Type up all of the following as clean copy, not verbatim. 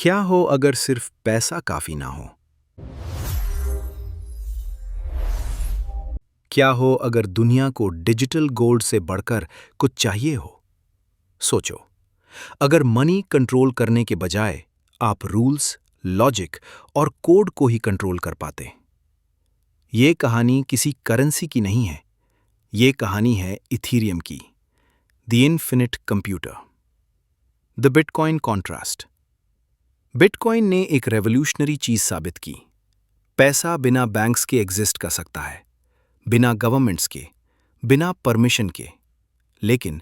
क्या हो अगर सिर्फ पैसा काफी ना हो? क्या हो अगर दुनिया को डिजिटल गोल्ड से बढ़कर कुछ चाहिए हो? सोचो, अगर मनी कंट्रोल करने के बजाय आप रूल्स, लॉजिक और कोड को ही कंट्रोल कर पाते। ये कहानी किसी करेंसी की नहीं है, ये कहानी है इथीरियम की, the infinite computer, the bitcoin contrast. Bitcoin ने एक रेवोल्यूशनरी चीज साबित की। पैसा बिना बैंक्स के एग्जिस्ट कर सकता है, बिना गवर्नमेंट्स के, बिना परमिशन के। लेकिन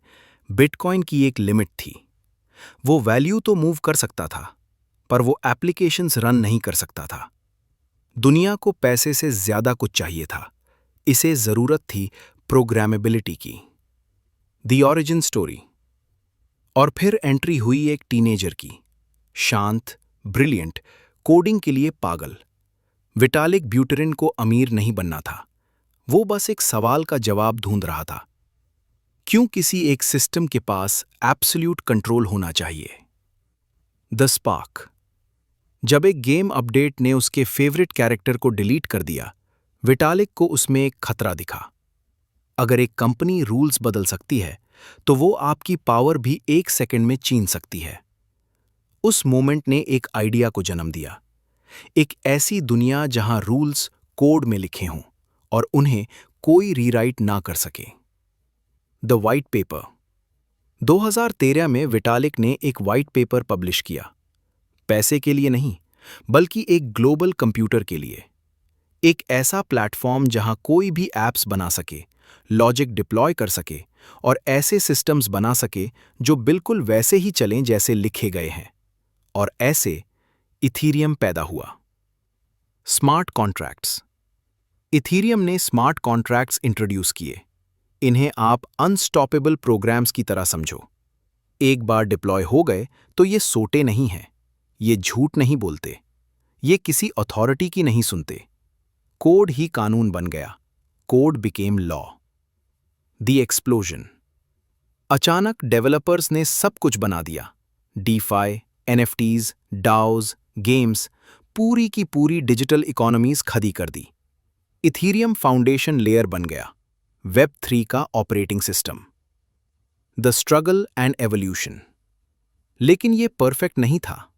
बिटकॉइन की एक लिमिट थी। वो वैल्यू तो मूव कर सकता था, पर वो एप्लीकेशंस रन नहीं कर सकता था। दुनिया को पैसे से ज्यादा कुछ चाहिए था। इसे जरूरत थी प्रोग्रामेबिलिटी की। The origin story. और फिर एंट्री हुई एक टीनेजर की, शांत, ब्रिलियंट, कोडिंग के लिए पागल। विटालिक ब्यूटेरिन को अमीर नहीं बनना था, वो बस एक सवाल का जवाब ढूंढ रहा था। क्यों किसी एक सिस्टम के पास एब्सोल्यूट कंट्रोल होना चाहिए? The spark. जब एक गेम अपडेट ने उसके फेवरेट कैरेक्टर को डिलीट कर दिया, विटालिक को उसमें एक खतरा दिखा। अगर एक कंपनी रूल्स बदल सकती है, तो वो आपकी पावर भी एक सेकंड में छीन सकती है। उस मोमेंट ने एक आइडिया को जन्म दिया। एक ऐसी दुनिया जहां रूल्स कोड में लिखे हों और उन्हें कोई रीराइट ना कर सके। The white paper. 2013 में विटालिक ने एक व्हाइट पेपर पब्लिश किया। पैसे के लिए नहीं, बल्कि एक ग्लोबल कंप्यूटर के लिए। एक ऐसा प्लेटफॉर्म जहां कोई भी एप्स बना सके, लॉजिक डिप्लॉय कर सके और ऐसे सिस्टम्स बना सके जो बिल्कुल वैसे ही चलें जैसे लिखे गए हैं। और ऐसे इथीरियम पैदा हुआ। Smart contracts. इथीरियम ने स्मार्ट कॉन्ट्रैक्ट्स इंट्रोड्यूस किए। इन्हें आप अनस्टॉपेबल प्रोग्राम्स की तरह समझो। एक बार डिप्लॉय हो गए तो ये सोटे नहीं हैं, ये झूठ नहीं बोलते, ये किसी अथॉरिटी की नहीं सुनते। कोड ही कानून बन गया। Code became law. The explosion. अचानक डेवलपर्स ने सब कुछ बना दिया। डीफाई, एनएफटीज, डाउज, गेम्स, पूरी की पूरी डिजिटल इकोनॉमीज खड़ी कर दी। इथीरियम फाउंडेशन लेयर बन गया, वेब 3 का operating system. The struggle and evolution. लेकिन ये परफेक्ट नहीं था।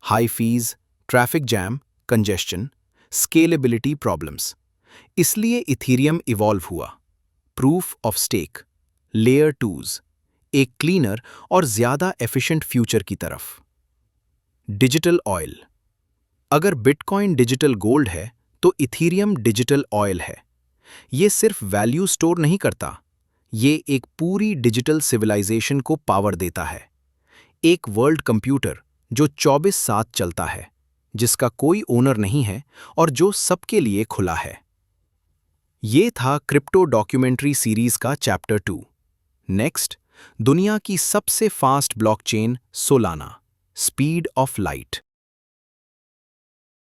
High fees, traffic jam, congestion, scalability problems. इसलिए इथीरियम इवॉल्व हुआ। Proof of stake, layer 2s, एक क्लीनर और ज्यादा एफिशिएंट फ्यूचर की तरफ। Digital oil. अगर बिटकॉइन डिजिटल गोल्ड है, तो इथीरियम डिजिटल ऑयल है। ये सिर्फ वैल्यू स्टोर नहीं करता, ये एक पूरी डिजिटल सिविलाइजेशन को पावर देता है। एक वर्ल्ड कंप्यूटर जो 24/7 चलता है, जिसका कोई ओनर नहीं है और जो सबके लिए खुला है। ये था क्रिप्टो डॉक्यूमेंट्री सीरीज का चैप्टर 2। नेक्स्ट, दुनिया की सबसे fast blockchain Solana, speed of light.